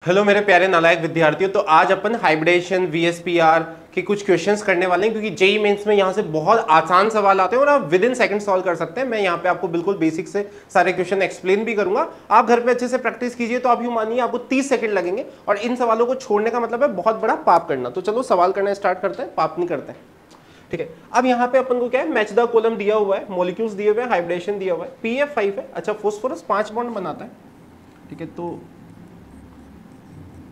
Hello मेरे प्यारे नालायक विद्यार्थियों। तो आज अपन हाइब्रिडेशन वीएसपीआर के कुछ क्वेश्चंस करने वाले हैं, क्योंकि जेई मेंस में यहाँ से बहुत आसान सवाल आते हैं और आप विद इन सेकंड सॉल्व कर सकते हैं। मैं यहाँ पे आपको बिल्कुल बेसिक से सारे क्वेश्चन एक्सप्लेन भी करूंगा। आप घर पे अच्छे से प्रैक्टिस कीजिए तो आप यूं मानिए आपको 30 सेकंड लगेंगे, और इन सवालों को छोड़ने का मतलब है बहुत बड़ा पाप करना। तो चलो सवाल करना स्टार्ट करते हैं, पाप नहीं करते हैं। ठीक है, अब यहाँ पे अपन को क्या है, मैच द कॉलम दिया हुआ है, मॉलिक्यूल्स दिए हुए हैं, हाइब्रिडेशन दिया हुआ है, PF5 है। अच्छा, फास्फोरस 5 बॉन्ड बनाता है। ठीक है, तो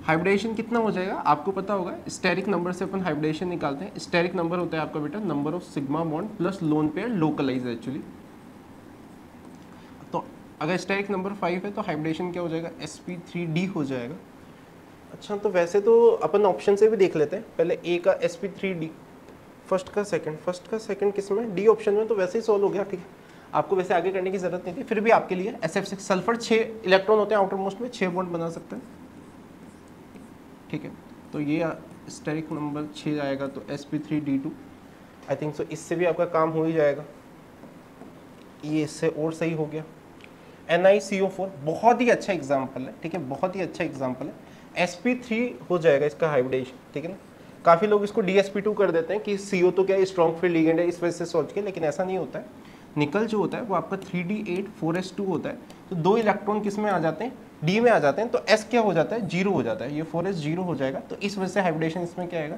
हाइब्रिडेशन कितना हो जाएगा आपको पता होगा। स्टेरिक नंबर से अपन हाइब्रिडेशन निकालते हैं। स्टेरिक नंबर होता है आपका बेटा number of sigma bond plus lone pair localise actually. तो अगर स्टेरिक नंबर 5 है तो हाइब्रिडेशन क्या हो जाएगा, sp3d हो जाएगा। अच्छा, तो वैसे तो अपन ऑप्शन से भी देख लेते हैं। पहले ए का sp3d, फर्स्ट का सेकंड किस में, डी ऑप्शन में, तो वैसे ही सॉल्व हो गया। ठीक है, आपको वैसे आगे करने की जरूरत नहीं थी, फिर भी आपके लिए SF6 सल्फर 6 इलेक्ट्रॉन होते हैं आउटर मोस्ट में, 6 बॉन्ड बना सकते हैं। ठीक है, तो ये स्टेरिक नंबर 6 आएगा तो sp3d2 आई थिंक सो। इससे भी आपका काम हो ही जाएगा, ये इससे और सही हो गया। NiCO4 बहुत ही अच्छा एग्जाम्पल है। ठीक है, बहुत ही अच्छा एग्जाम्पल है। sp3 हो जाएगा इसका हाइब्रिडेशन। ठीक है ना, काफ़ी लोग इसको dsp2 कर देते हैं कि CO तो क्या स्ट्रॉन्ग फील्ड लिगेंड है, इस वजह से सोच के, लेकिन ऐसा नहीं होता है। निकल जो होता है वो आपका 3d8 4s2 होता है, तो 2 इलेक्ट्रॉन किस में आ जाते हैं, डी में आ जाते हैं, तो s क्या हो जाता है, 0 हो जाता है। ये 4s 0 हो जाएगा, तो इस वजह से हाइब्रिडेशन इसमें क्या आएगा,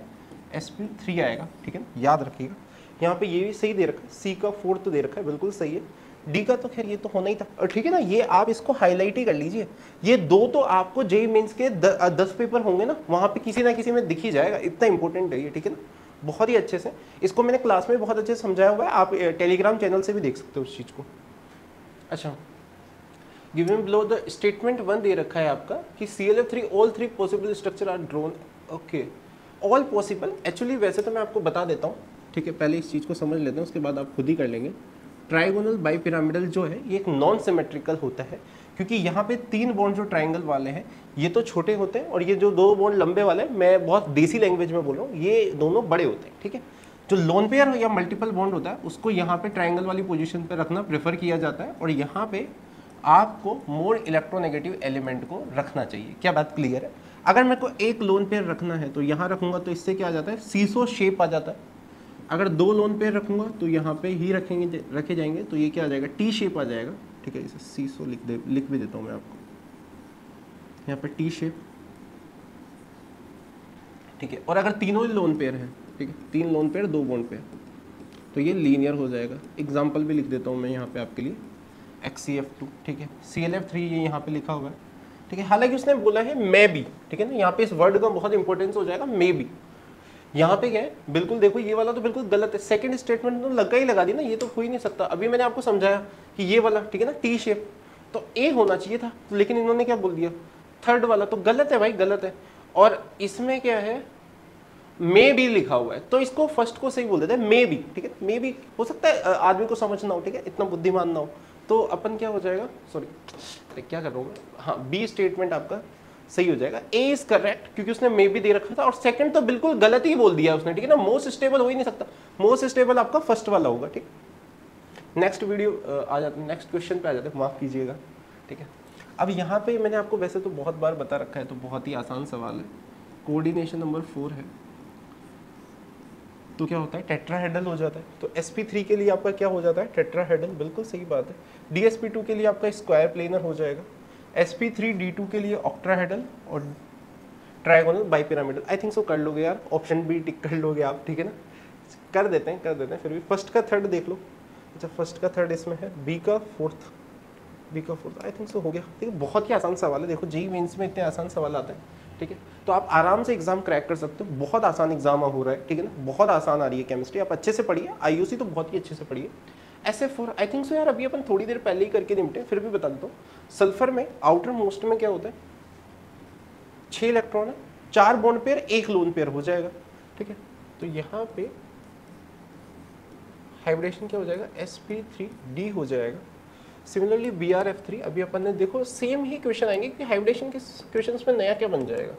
sp3 आएगा। ठीक है, याद रखिएगा। यहाँ पे ये भी सही दे रखा है, C का 4th दे रखा है, बिल्कुल सही है। डी का तो खैर ये तो होना ही था। और ठीक है ना, ये आप इसको हाईलाइट ही कर लीजिए। ये दो तो आपको जेईई मेंस के 10 पेपर होंगे ना, वहाँ पे किसी ना किसी में दिख ही जाएगा, इतना इंपॉर्टेंट है ये। ठीक है ना, बहुत ही अच्छे से इसको मैंने क्लास में बहुत अच्छे से समझाया हुआ है, आप टेलीग्राम चैनल से भी देख सकते हो उस चीज़ को। अच्छा, गिवन बिलो द स्टेटमेंट 1 दे रखा है आपका कि ClF3 all 3 possible structure are drawn. Okay, all possible actually वैसे तो मैं आपको बता देता हूँ। ठीक है, पहले इस चीज़ को समझ लेते हैं, उसके बाद आप खुद ही कर लेंगे। ट्राइगोनल बाईपिरामिडल जो है ये एक नॉन सिमेट्रिकल होता है, क्योंकि यहाँ पे 3 बॉन्ड जो ट्राइंगल वाले हैं ये तो छोटे होते हैं, और ये जो 2 बॉन्ड लंबे वाले हैं, मैं बहुत देसी लैंग्वेज में बोल रहा हूँ, ये दोनों बड़े होते हैं। ठीक है, जो लोन पेयर या मल्टीपल बॉन्ड होता है उसको यहाँ पे ट्राइंगल वाली पोजीशन पे रखना प्रेफर किया जाता है, और यहाँ पे आपको मोर इलेक्ट्रोनेगेटिव एलिमेंट को रखना चाहिए। क्या बात क्लियर है? अगर मेरे को एक लोन पेयर रखना है तो यहाँ रखूंगा, तो इससे क्या आ जाता है, सीसो शेप आ जाता है। अगर 2 लोन पेयर रखूंगा तो यहाँ पे ही रखे जाएंगे, तो ये क्या आ जाएगा, टी शेप आ जाएगा। ठीक है, इसे सीसो लिख भी देता हूँ मैं आपको, यहाँ पे टी शेप। ठीक है, और अगर तीनों ही लोन पेयर हैं, ठीक है, 3 लोन पेयर 2 बॉन्ड पेयर, तो ये लीनियर हो जाएगा। एग्जाम्पल भी लिख देता हूँ मैं यहाँ पे आपके लिए, XCF2। ठीक है, ClF3 ये यहाँ पे लिखा हुआ है। ठीक है, हालांकि उसने बोला है मे बी। ठीक है ना, यहाँ पे इस वर्ड का बहुत इंपॉर्टेंस हो जाएगा, मे बी। यहाँ पे क्या है, बिल्कुल देखो ये वाला तो बिल्कुल गलत है। सेकंड स्टेटमेंट तो लगा दी ना, ये तो हो ही नहीं सकता। अभी मैंने आपको समझाया कि ये वाला, ठीक है ना, टी शेप, तो ए होना चाहिए था, लेकिन इन्होंने क्या बोल दिया, थर्ड वाला, तो गलत है भाई, गलत है। और इसमें क्या है, मे बी लिखा हुआ है, तो इसको फर्स्ट को सही बोल देते हैं, मे बी। ठीक है, मे बी हो सकता है आदमी को समझना हो, ठीक है, इतना बुद्धिमान ना हो, तो अपन क्या हो जाएगा, सॉरी क्या कर रहा हूँ मैं, हाँ, बी स्टेटमेंट आपका सही हो जाएगा। ए इज करेक्ट, क्योंकि उसने मे बी दे रखा था, और सेकंड तो बिल्कुल गलत ही बोल दिया उसने। ठीक है ना, मोस्ट स्टेबल हो ही नहीं सकता, मोस्ट स्टेबल आपका फर्स्ट वाला होगा। ठीक, नेक्स्ट वीडियो आ जाते हैं, नेक्स्ट क्वेश्चन पे आ जाते हैं, माफ कीजिएगा। ठीक है, अब यहाँ पे मैंने आपको वैसे तो बहुत बार बता रखा है, तो बहुत ही आसान सवाल है। कोऑर्डिनेशन नंबर 4 है, तो क्या होता है, टेट्राहेड्रल हो जाता है। तो sp3 के लिए आपका क्या हो जाता है, टेट्राहेड्रल, बिल्कुल सही बात है। dsp2 के लिए आपका स्क्वायर प्लेनर हो जाएगा। sp3d2 के लिए ऑक्ट्राहेड्रल, और trigonal bipyramidal. I think so कर लोगे यार, ऑप्शन बी टिक कर लोगे आप। ठीक है ना, कर देते हैं फिर भी। फर्स्ट का थर्ड देख लो। अच्छा, फर्स्ट का थर्ड इसमें है, बी का फोर्थ आई थिंक सो हो गया। ठीक है, बहुत ही आसान सवाल है। देखो जेईई मेंस में इतने आसान सवाल आते हैं। ठीक है, तो आप आराम से एग्जाम क्रैक कर सकते हो, बहुत आसान एग्जाम हो रहा है। ठीक है ना, बहुत आसान आ रही है केमिस्ट्री, आप अच्छे से पढ़िए। IUC तो बहुत ही अच्छे से पढ़िए। SF4 आई थिंक सो यार, अभी अपन थोड़ी देर पहले ही करके निपटे, फिर भी बता देता हूँ। सल्फर में आउटर मोस्ट में क्या होता है, 6 इलेक्ट्रॉन है, 4 बॉन्ड पेयर, 1 लोन पेयर हो जाएगा। ठीक है, तो यहाँ पे हाइब्रिडेशन क्या हो जाएगा, sp3d हो जाएगा। सिमिलरली BrF3, अभी अपन ने देखो सेम ही क्वेश्चन आएंगे कि हाइब्रिडेशन के क्वेश्चंस में नया क्या बन जाएगा।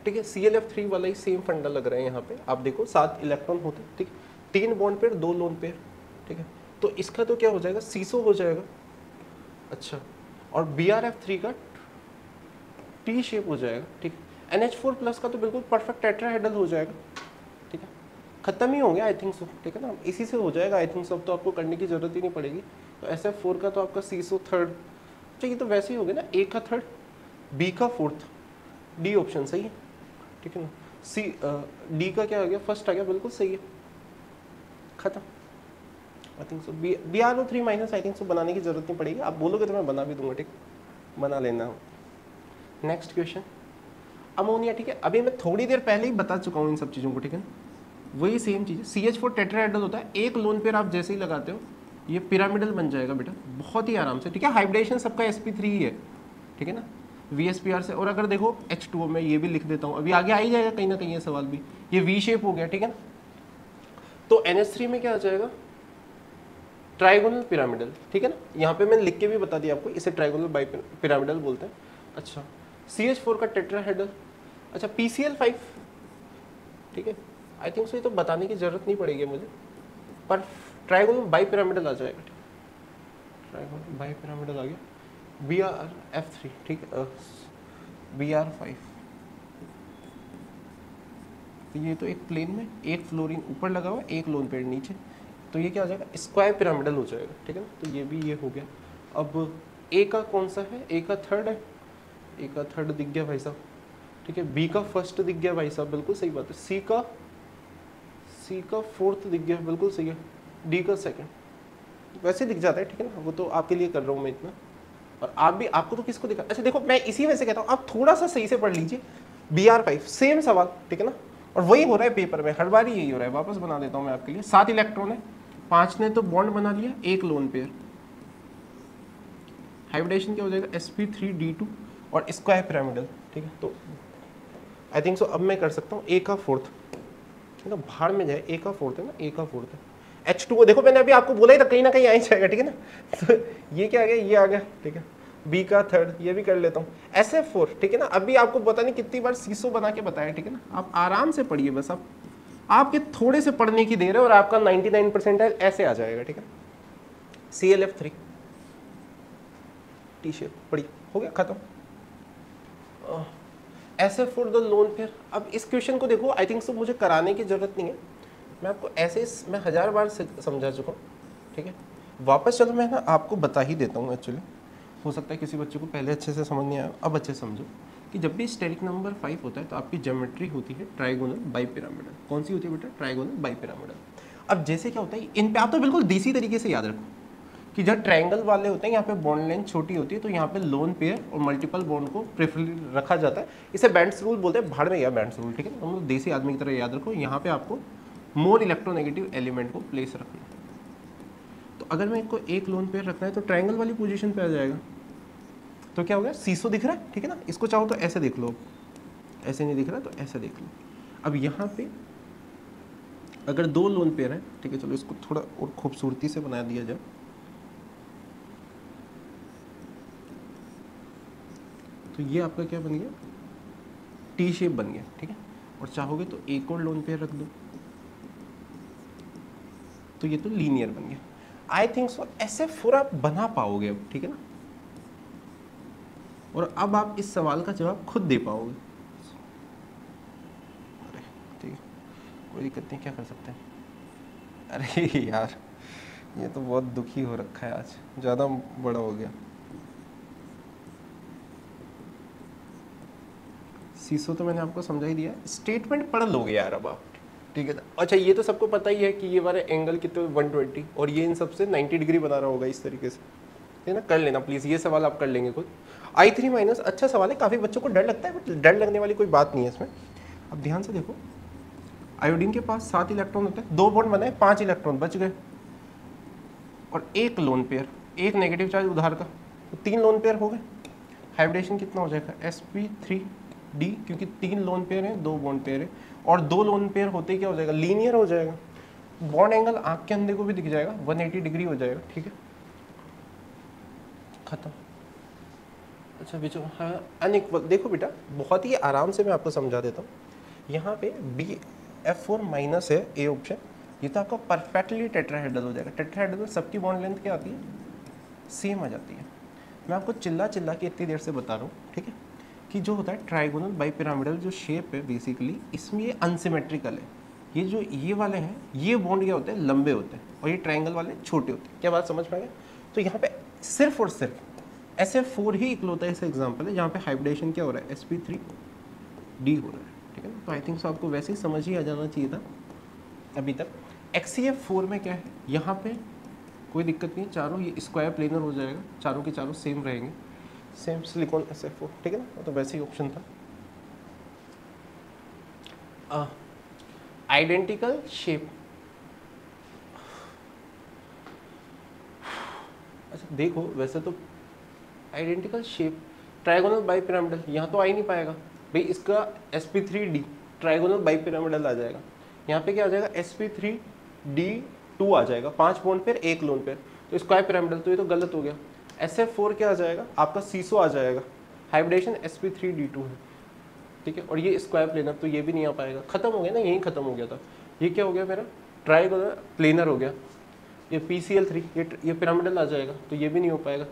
ठीक है, ClF3 वाला ही सेम फंडा लग रहा है यहाँ पे। आप देखो 7 इलेक्ट्रॉन होते हैं, ठीक, 3 बॉन्ड पेयर 2 लोन पेयर। ठीक है, तो इसका तो क्या हो जाएगा, सीसो हो जाएगा। अच्छा, और BrF3 का टी शेप हो जाएगा, ठीक है। NH4 प्लस का तो बिल्कुल परफेक्ट टेट्राहेड्रल हो जाएगा, ठीक है। खत्म ही हो गया आई थिंक सो, ठीक है ना, इसी से हो जाएगा आई थिंक सो, अब तो आपको करने की जरूरत ही नहीं पड़ेगी। तो SF4 का तो आपका CSO थर्ड, अच्छा ये तो वैसे ही हो गया ना, A का थर्ड, B का फोर्थ, D ऑप्शन सही है, ठीक है ना। D का क्या आ गया, फर्स्ट आ गया, बिल्कुल सही है, खत्म। I think so BrO3 minus I think so बनाने की जरूरत नहीं पड़ेगी, आप बोलोगे तो मैं बना भी दूंगा, ठीक, बना लेना। नेक्स्ट क्वेश्चन, अमोनिया, ठीक है। अभी मैं थोड़ी देर पहले ही बता चुका हूँ इन सब चीज़ों को, ठीक है। वही सेम चीज़ है, CH4 टेट्राहेड्रल होता है, एक लोन पेयर आप जैसे ही लगाते हो ये पिरामिडल बन जाएगा बेटा, बहुत ही आराम से, ठीक है। हाइब्रिडेशन सबका sp3 ही है, ठीक है ना, VSPR से। और अगर देखो H2O में ये भी लिख देता हूँ, अभी आगे आ ही जाएगा कहीं ना कहीं ये सवाल भी, ये V शेप हो गया, ठीक है ना। तो NH3 में क्या आ जाएगा, ट्राइगोनल पिरामिडल, ठीक है ना। यहाँ पे मैंने लिख के भी बता दिया आपको, इसे ट्राइगोनल बाई पिरामिडल बोलते हैं। अच्छा, CH4 का टेट्राहेड्रल, अच्छा PCl5, ठीक है। आई थिंक सो ये तो बताने की जरूरत नहीं पड़ेगी मुझे, पर ट्राइगोनल बाई पिरामिडल आ जाएगा, ट्राइगोनल बाई पिरामिडल आ गया। BrF3, ठीक है, BR5, तो ये तो एक प्लेन में एक फ्लोरीन ऊपर लगा हुआ, एक लोन पेयर नीचे, तो ये क्या हो जाएगा, स्क्वायर पिरामिडल हो जाएगा, ठीक है ना। तो ये भी ये हो गया। अब A का कौन सा है, A का थर्ड है, A का थर्ड दिख गया भाई साहब, ठीक है। B का फर्स्ट दिख गया भाई साहब, बिल्कुल सही बात है। C का फोर्थ दिख गया, बिल्कुल सही है। D का सेकंड वैसे दिख जाता है, ठीक है ना, वो तो आपके लिए कर रहा हूँ मैं इतना, और आप भी, आपको तो किसको दिखा, अच्छा देखो मैं इसी में से कहता हूँ आप थोड़ा सा सही से पढ़ लीजिए। BR5 सेम सवाल, ठीक है ना, और वही हो रहा है पेपर में, हर बार यही हो रहा है। वापस बना देता हूँ मैं आपके लिए, 7 इलेक्ट्रॉन है, 5 ने तो बॉन्ड बना लिया, एक लोन पेयर, हाइब्रिडेशन क्या हो जाएगा, sp3d2 और स्क्वायर पिरामिडल, ठीक है। तो आई थिंक सो अब मैं कर सकता हूँ A का फोर्थ, ठीक है, भाड़ में जाए, A का फोर्थ है ना, A का फोर्थ है। H2O देखो मैंने अभी आपको बोला ही था, कहीं ना कहीं आ ही जाएगा, ठीक है ना। तो ये क्या आ गया, ये आ गया, ठीक है। B का थर्ड, ये भी कर लेता हूँ। SF4, ठीक है ना, अभी आपको पता नहीं कितनी बार सीसो बना के बताया, ठीक है ना। आप आराम से पढ़िए बस, आप आपके थोड़े से पढ़ने की देर है और आपका 99% ऐसे आ जाएगा, ठीक है। ClF3 टी शेप, पढ़िए, हो गया खत्म। SF4 the lone pair. अब इस क्वेश्चन को देखो, आई थिंक सो मुझे कराने की जरूरत नहीं है, मैं आपको ऐसे मैं 1000 बार समझा चुका हूँ, ठीक है। वापस चलो मैं ना आपको बता ही देता हूँ, एक्चुअली हो सकता है किसी बच्चे को पहले अच्छे से समझ नहीं आया, अब अच्छे समझो कि जब भी स्टेरिक नंबर 5 होता है तो आपकी ज्योमेट्री होती है ट्राइगोनल बाई पिरामिडल। कौन सी होती है बेटा, ट्राइगोनल बाई पिरामिडल। अब जैसे क्या होता है, इन पे आप तो बिल्कुल देसी तरीके से याद रखो कि जब ट्रायंगल वाले होते हैं यहाँ पे बॉन्ड लेंथ छोटी होती है, तो यहाँ पे लोन पेयर और मल्टीपल बॉन्ड को प्रेफरली रखा जाता है। इसे बैंड्स रूल बोलते हैं, भाड़ में गया बैंड्स रूल, ठीक है। हम लोग देसी आदमी की तरह याद रखो, यहाँ पे आपको मोर इलेक्ट्रोनेगेटिव एलिमेंट को प्लेस रखना। तो अगर मैं इसको एक लोन पेयर रखना है तो ट्रायंगल वाली पोजीशन पे आ जाएगा, तो क्या हो गया, सीसो दिख रहा है, ठीक है ना। इसको चाहो तो ऐसे देख लो, ऐसे नहीं दिख रहा तो ऐसे देख लो। अब यहाँ पे अगर 2 लोन पेयर है, ठीक है, चलो इसको थोड़ा और खूबसूरती से बना दिया जाए, तो ये आपका क्या बन गया, टी शेप बन गया, ठीक है। और चाहोगे तो एक और लोन पेयर रख दो, तो ये तो लीनियर बन गया। आई थिंक सो SF4 आप बना पाओगे अब, ठीक है ना। और अब आप इस सवाल का जवाब खुद दे पाओगे। अरे ठीक है, कोई दिक्कत नहीं, क्या कर सकते हैं। अरे यार ये तो बहुत दुखी हो रखा है आज, ज़्यादा बड़ा हो गया। सीसो तो मैंने आपको समझा ही दिया, स्टेटमेंट पढ़ लोगे यार अब आप, ठीक है। अच्छा ये तो सबको पता ही है कि ये वाला एंगल कितने 120 और ये इन सबसे 90 डिग्री बना रहा होगा इस तरीके से, है ना। कर लेना प्लीज़, ये सवाल आप कर लेंगे खुद। I3 माइनस अच्छा सवाल है, काफ़ी बच्चों को डर लगता है, बट डर लगने वाली कोई बात नहीं है इसमें। अब ध्यान से देखो, आयोडीन के पास 7 इलेक्ट्रॉन होते हैं, 2 बॉन्ड बनाए, 5 इलेक्ट्रॉन बच गए, और एक लोन पेयर, एक नेगेटिव चार्ज उधार का, तो 3 लोन पेयर हो गए। हाइब्रिडेशन कितना हो जाएगा, sp3d, क्योंकि 3 लोन पेयर हैं, 2 बॉन्ड पेयर है, और 2 लोन पेयर होते ही क्या हो जाएगा, लीनियर हो जाएगा। बॉन्ड एंगल आंख के अंधे को भी दिख जाएगा, 180 डिग्री हो जाएगा, ठीक है, खत्म। अच्छा बेचो, हाँ अनइक्वल, देखो बेटा बहुत ही आराम से मैं आपको समझा देता हूँ। यहाँ पे BF4 माइनस है, ए ऑप्शन, ये तो आपका परफेक्टली टेट्राहेड्रल हो जाएगा। टेट्राहेड्रल सबकी बॉन्ड लेंथ क्या आती है, सेम आ जाती है। मैं आपको चिल्ला चिल्ला के इतनी देर से बता रहा हूँ, ठीक है, कि जो होता है ट्राइगोनल बाइपिरामिडल जो शेप है बेसिकली इसमें ये अनसिमेट्रिकल है। ये जो ये वाले हैं ये बॉन्ड क्या होते हैं, लंबे होते हैं, और ये ट्राइंगल वाले छोटे होते हैं। क्या बात समझ में आ गया? तो यहाँ पे सिर्फ और सिर्फ SF4 ही इकलौता ऐसा एग्जाम्पल है जहाँ पे हाइब्रिडेशन क्या हो रहा है, sp3d हो रहा है, ठीक है ना। तो आई थिंक सो आपको वैसे ही समझ ही आ जाना चाहिए था अभी तक। XCF4 में क्या है, यहाँ पे कोई दिक्कत नहीं, चारों ये स्क्वायर प्लेनर हो जाएगा, चारों के चारों सेम रहेंगे, सेम सिलिकॉन SF4, ठीक है ना। तो वैसे ही ऑप्शन था। आइडेंटिकल शेप, अच्छा देखो वैसे तो आइडेंटिकल शेप ट्राइगोनल बाइपिरामिडल यहाँ तो आ ही नहीं पाएगा भाई, इसका sp3d ट्राइगोनल बाइपिरामिडल आ जाएगा। यहाँ पे क्या आ जाएगा, sp3d2 आ जाएगा, 5 बॉन्ड पेयर 1 लोन पेयर, तो स्क्वायर पिरामिडल, तो ये तो गलत हो गया। SF4 क्या आ जाएगा आपका, सीसो आ जाएगा, हाइब्रिडेशन sp3d2 है, ठीक है, और ये स्क्वायर प्लेनर, तो ये भी नहीं आ पाएगा, खत्म हो गया ना, यही खत्म हो गया था। ये क्या हो गया मेरा, ट्राइगोनल प्लेनर हो गया। ये PCl3 ये पिरामिडल आ जाएगा, तो ये भी नहीं हो पाएगा,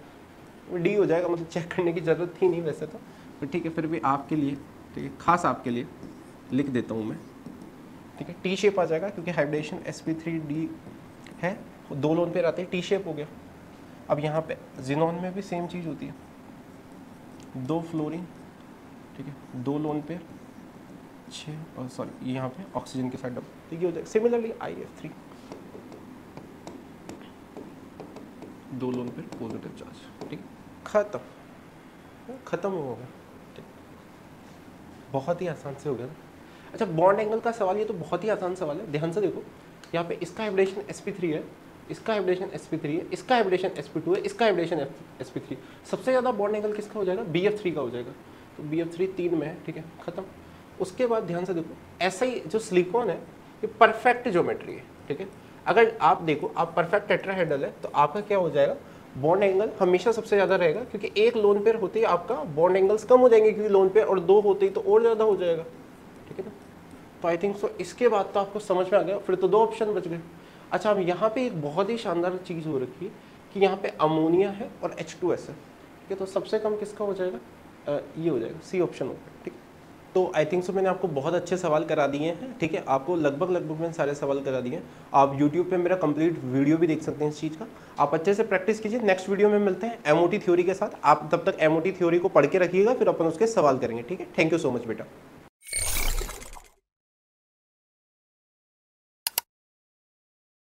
डी हो जाएगा, मतलब चेक करने की ज़रूरत थी नहीं वैसे तो ठीक है, फिर भी आपके लिए, ठीक है, खास आपके लिए लिख देता हूँ मैं, ठीक है। टी शेप आ जाएगा क्योंकि हाइब्रिडेशन sp3d है, 2 लोन पेयर आते हैं, टी शेप हो गया। अब यहाँ पे जिनॉन में भी सेम चीज़ होती है, 2 फ्लोरीन, ठीक है, 2 लोन पेयर 6, और सॉरी यहाँ पे ऑक्सीजन के साथ डबल, ठीक है, हो जाएगा। Similarly IF3 2 lone pair positive charge, ठीक है, खत्म हो गया, ठीक, बहुत ही आसान से हो गया ना। अच्छा बॉन्ड एंगल का सवाल, ये तो बहुत ही आसान सवाल है, ध्यान से देखो। यहाँ पे इसका हाइब्रिडेशन sp3 है, इसका हाइब्रिडेशन sp3 है, इसका हाइब्रिडेशन sp2 है, इसका हाइब्रिडेशन sp3। सबसे ज़्यादा बॉन्ड एंगल किसका हो जाएगा, BF3 का हो जाएगा, तो BF3 3 में है, ठीक है, खत्म। उसके बाद ध्यान से देखो, ऐसा ही जो सिलिकॉन है ये परफेक्ट ज्योमेट्री है, ठीक है। अगर आप देखो आप परफेक्ट टेट्राहेड्रल है तो आपका क्या हो जाएगा, बॉन्ड एंगल हमेशा सबसे ज़्यादा रहेगा, क्योंकि एक लोन पेयर होते ही आपका बॉन्ड एंगल्स कम हो जाएंगे, क्योंकि लोन पेयर, और 2 होते ही तो और ज़्यादा हो जाएगा, ठीक है ना। तो आई थिंक सो इसके बाद तो आपको समझ में आ गया, फिर तो 2 ऑप्शन बच गए। अच्छा अब यहाँ पे एक बहुत ही शानदार चीज़ हो रखी है कि यहाँ पे अमोनिया है और H2S है, ठीक है, तो सबसे कम किसका हो जाएगा, ये हो जाएगा, C ऑप्शन हो गया, ठीक है। तो आई थिंक सो मैंने आपको बहुत अच्छे सवाल करा दिए हैं, ठीक है, आपको लगभग मैंने सारे सवाल करा दिए हैं। आप YouTube पे मेरा कंप्लीट वीडियो भी देख सकते हैं इस चीज़ का, आप अच्छे से प्रैक्टिस कीजिए। नेक्स्ट वीडियो में मिलते हैं MOT थ्योरी के साथ, आप तब तक MOT थ्योरी को पढ़ के रखिएगा, फिर अपन उसके सवाल करेंगे, ठीक है। थैंक यू सो मच बेटा।